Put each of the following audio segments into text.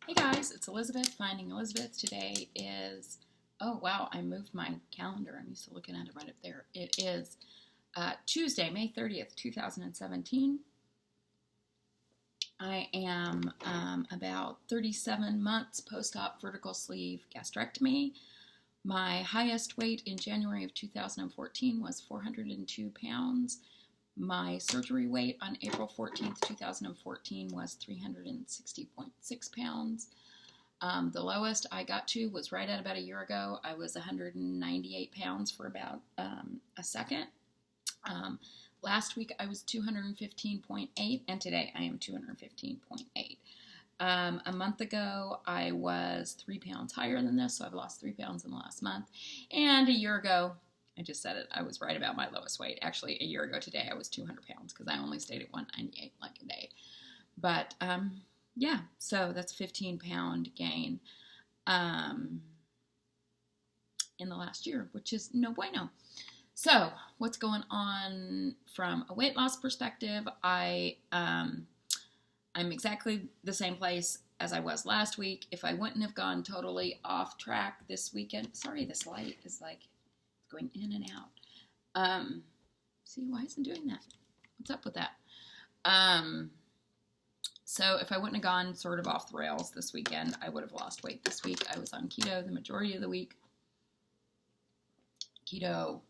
Hey guys, it's Elizabeth, Finding Elizabeth. Today is, oh wow, I moved my calendar. I'm used to looking at it right up there. It is Tuesday, May 30th, 2017. I am about 37 months post-op vertical sleeve gastrectomy. My highest weight in January of 2014 was 402 pounds. My surgery weight on April 14th, 2014 was 360.6 pounds. The lowest I got to was right at about a year ago. I was 198 pounds for about a second. Last week I was 215.8, and today I am 215.8. A month ago I was 3 pounds higher than this, so I've lost 3 pounds in the last month. And a year ago, I just said it, I was right about my lowest weight. Actually, a year ago today, I was 200 pounds because I only stayed at 198 like a day. But, yeah, so that's a 15-pound gain in the last year, which is no bueno. So, what's going on from a weight loss perspective? I'm exactly the same place as I was last week. If I wouldn't have gone totally off track this weekend, sorry, this light is like going in and out. See, why isn't it doing that? What's up with that? So if I wouldn't have gone sort of off the rails this weekend, I would have lost weight this week. I was on keto the majority of the week. Keto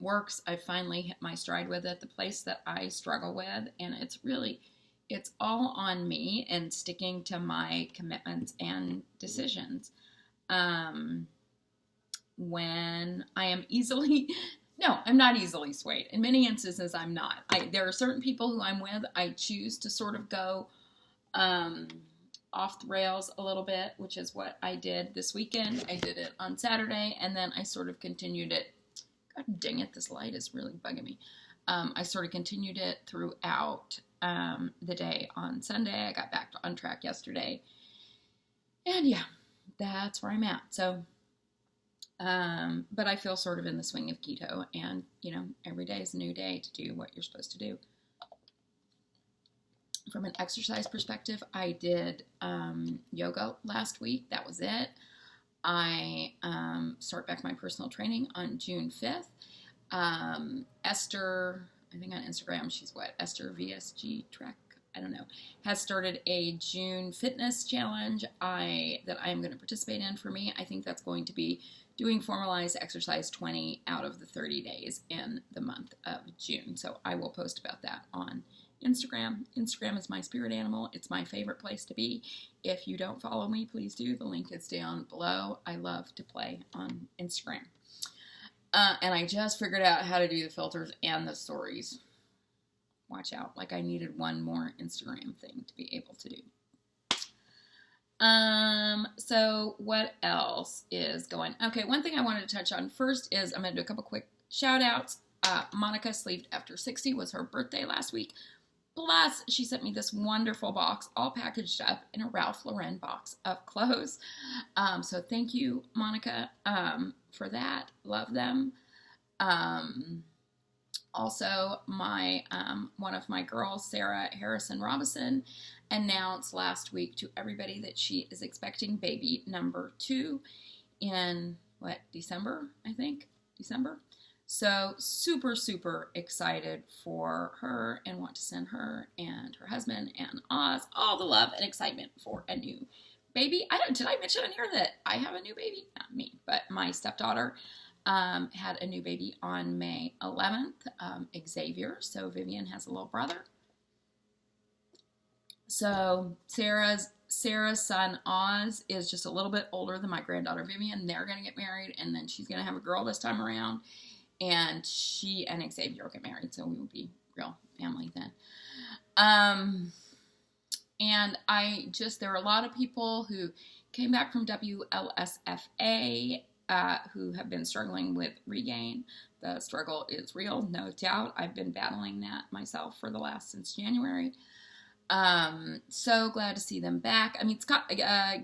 works. I finally hit my stride with it. The place that I struggle with, and it's all on me and sticking to my commitments and decisions. When I am no, I'm not easily swayed. In many instances, I'm not. There are certain people who I'm with, I choose to sort of go off the rails a little bit, which is what I did this weekend. I did it on Saturday, and then I sort of continued it. God dang it, this light is really bugging me. I sort of continued it throughout the day on Sunday. I got back on track yesterday. And yeah, that's where I'm at. So, but I feel sort of in the swing of keto, and, every day is a new day to do what you're supposed to do. From an exercise perspective, I did yoga last week. That was it. I start back my personal training on June 5th. Esther, I think on Instagram, she's Esther VSG Trek, I don't know, has started a June fitness challenge that I am going to participate in. For me, I think that's going to be doing formalized exercise 20 out of the 30 days in the month of June. So I will post about that on Instagram. Instagram is my spirit animal. It's my favorite place to be. If you don't follow me, please do. The link is down below. I love to play on Instagram. And I just figured out how to do the filters and the stories. Watch out. Like I needed one more Instagram thing to be able to do. So what else is going? Okay, one thing I wanted to touch on first is I'm going to do a couple quick shout outs. Monica Sleeved After 60 was her birthday last week. Plus, she sent me this wonderful box, all packaged up in a Ralph Lauren box of clothes. So thank you, Monica, for that. Love them. Also, one of my girls, Sarah Harrison Robinson, announced last week to everybody that she is expecting baby number 2 in, December, I think? December? So super, super excited for her and want to send her and her husband and Oz all the love and excitement for a new baby. Did I mention in here that I have a new baby? Not me, but my stepdaughter had a new baby on May 11th, Xavier. So Vivian has a little brother. So Sarah's son Oz is just a little bit older than my granddaughter Vivian. They're going to get married, and then she's going to have a girl this time around. And she and Xavier will get married, so we will be real family then. And there are a lot of people who came back from WLSFA who have been struggling with regain. The struggle is real, no doubt. I've been battling that myself since January. So glad to see them back. I mean,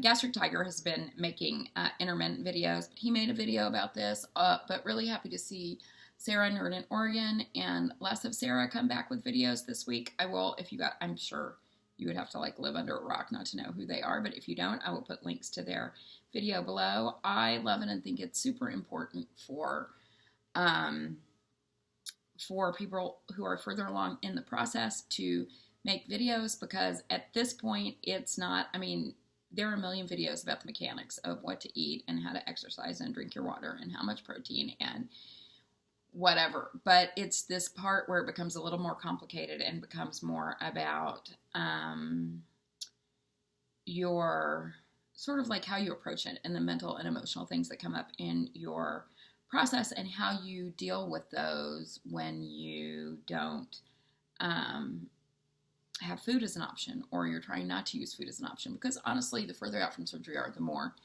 Gastric Tiger has been making intermittent videos. He made a video about this, but really happy to see Sarah Nerd in Oregon and less of Sarah come back with videos this week. I'm sure you would have to like live under a rock not to know who they are. But if you don't, I will put links to their video below. I love it and think it's super important for people who are further along in the process to make videos, because at this point it's not, I mean, there are a million videos about the mechanics of what to eat and how to exercise and drink your water and how much protein and whatever. But it's this part where it becomes a little more complicated and becomes more about your sort of like how you approach it and the mental and emotional things that come up in your process and how you deal with those when you don't have food as an option, or you're trying not to use food as an option. Because honestly, the further out from surgery you are, the more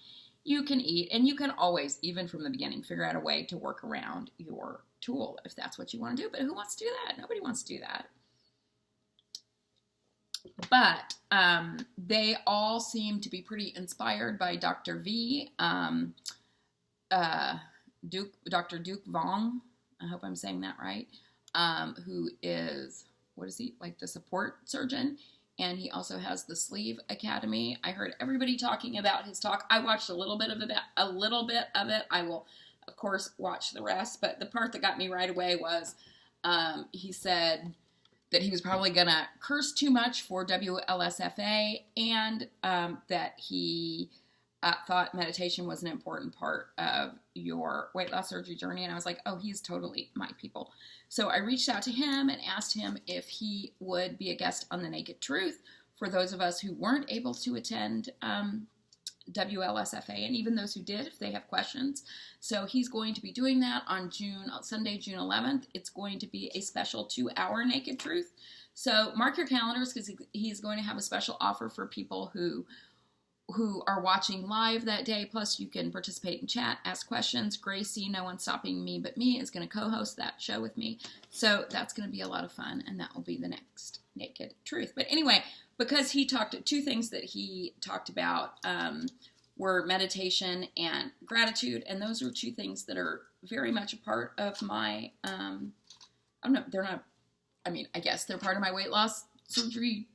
you can eat, and you can always, even from the beginning, figure out a way to work around your tool if that's what you want to do. But who wants to do that? Nobody wants to do that. But they all seem to be pretty inspired by Dr. V, Dr. Duke Vong, I hope I'm saying that right, who is, what is he, like the support surgeon, and he also has the Sleeve Academy. I heard everybody talking about his talk. I watched a little bit of it. I will, of course, watch the rest, but the part that got me right away was he said that he was probably going to curse too much for WLSFA, and that he thought meditation was an important part of your weight loss surgery journey. And I was like, oh, he's totally my people. So I reached out to him and asked him if he would be a guest on The Naked Truth for those of us who weren't able to attend WLSFA, and even those who did, if they have questions. So he's going to be doing that on Sunday, June 11th. It's going to be a special 2-hour Naked Truth. So mark your calendars, because he's going to have a special offer for people who are watching live that day. Plus, you can participate in chat, ask questions. Gracie, No One Stopping Me But Me, is going to co-host that show with me. So that's going to be a lot of fun, and that will be the next Naked Truth. But anyway, because he two things that he talked about were meditation and gratitude, and those are two things that are very much a part of my, I don't know, they're not, I mean, I guess they're part of my weight loss surgery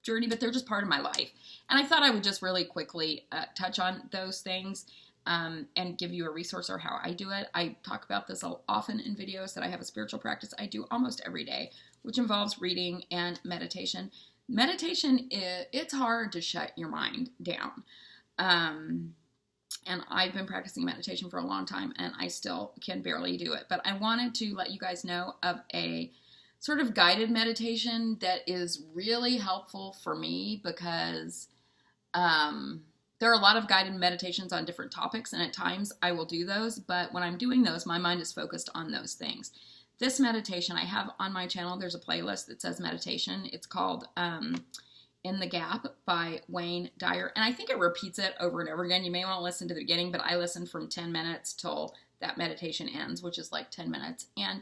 journey, but they're just part of my life. And I thought I would just really quickly touch on those things and give you a resource or how I do it. I talk about this often in videos that I have a spiritual practice I do almost every day, which involves reading and meditation. Meditation, it's hard to shut your mind down. And I've been practicing meditation for a long time, and I still can barely do it. But I wanted to let you guys know of a sort of guided meditation that is really helpful for me, because there are a lot of guided meditations on different topics, and at times I will do those, but when I'm doing those, my mind is focused on those things. This meditation I have on my channel, there's a playlist that says meditation. It's called In the Gap by Wayne Dyer, and I think it repeats it over and over again. You may want to listen to the beginning, but I listen from 10 minutes till that meditation ends, which is like 10 minutes, and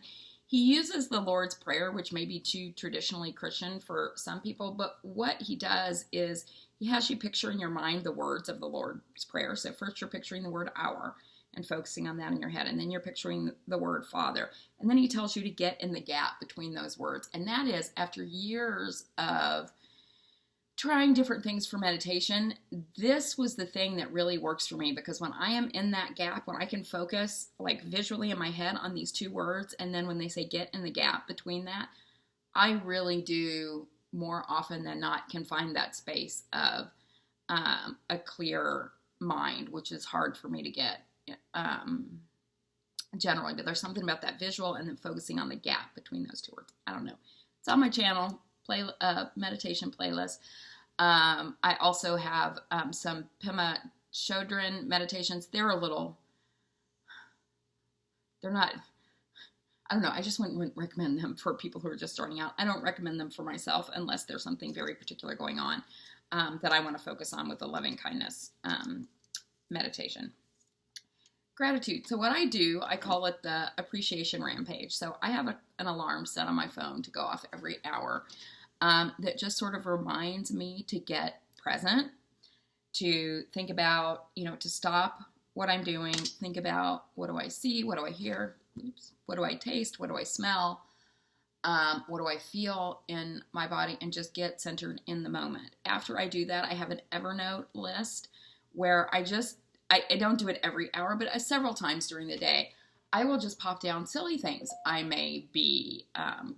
he uses the Lord's Prayer, which may be too traditionally Christian for some people, but what he does is he has you picture in your mind the words of the Lord's Prayer. So first you're picturing the word our and focusing on that in your head, and then you're picturing the word Father, and then he tells you to get in the gap between those words. And that is, after years of trying different things for meditation, this was the thing that really works for me, because when I am in that gap, when I can focus like visually in my head on these two words, and then when they say get in the gap between that, I really do more often than not can find that space of a clear mind, which is hard for me to get generally, but there's something about that visual and then focusing on the gap between those two words. I don't know. It's on my channel, meditation playlist. I also have some Pema Chodron meditations. They're not, I don't know, I just wouldn't recommend them for people who are just starting out. I don't recommend them for myself unless there's something very particular going on that I want to focus on with the loving kindness meditation. Gratitude. So what I do, I call it the appreciation rampage. So I have an alarm set on my phone to go off every hour that just sort of reminds me to get present, to think about, to stop what I'm doing, think about what do I see, what do I hear, what do I taste, what do I smell, What do I feel in my body, and just get centered in the moment. After I do that, I have an Evernote list where I don't do it every hour, but several times during the day, I will just pop down silly things I may be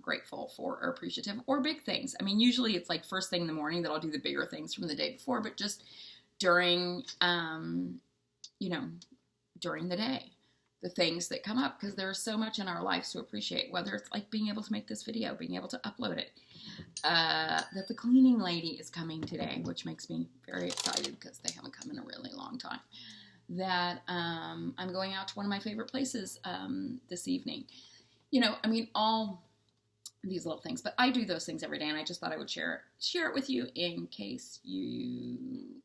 grateful for or appreciative, or big things. I mean, usually it's like first thing in the morning that I'll do the bigger things from the day before, but just during, during the day, the things that come up, because there's so much in our lives to appreciate, whether it's like being able to make this video, being able to upload it, that the cleaning lady is coming today, which makes me very excited because they haven't come in a really long time, that I'm going out to one of my favorite places this evening. All these little things, but I do those things every day, and I just thought I would share it with you in case you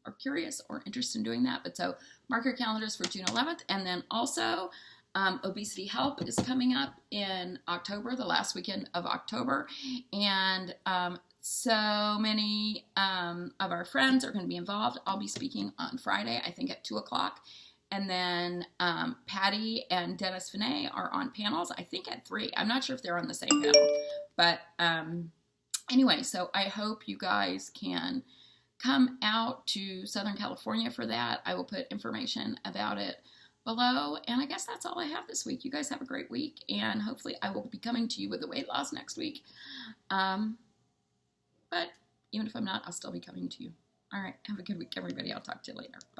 are curious or interested in doing that. But so mark your calendars for June 11th, and then also Obesity Help is coming up in October, the last weekend of October, and so many of our friends are going to be involved. I'll be speaking on Friday, I think at 2 o'clock. And then Patty and Dennis Finney are on panels, I think at 3. I'm not sure if they're on the same panel. But anyway, so I hope you guys can come out to Southern California for that. I will put information about it below. And I guess that's all I have this week. You guys have a great week. And hopefully I will be coming to you with the weight loss next week. But even if I'm not, I'll still be coming to you. All right. Have a good week, everybody. I'll talk to you later. Bye.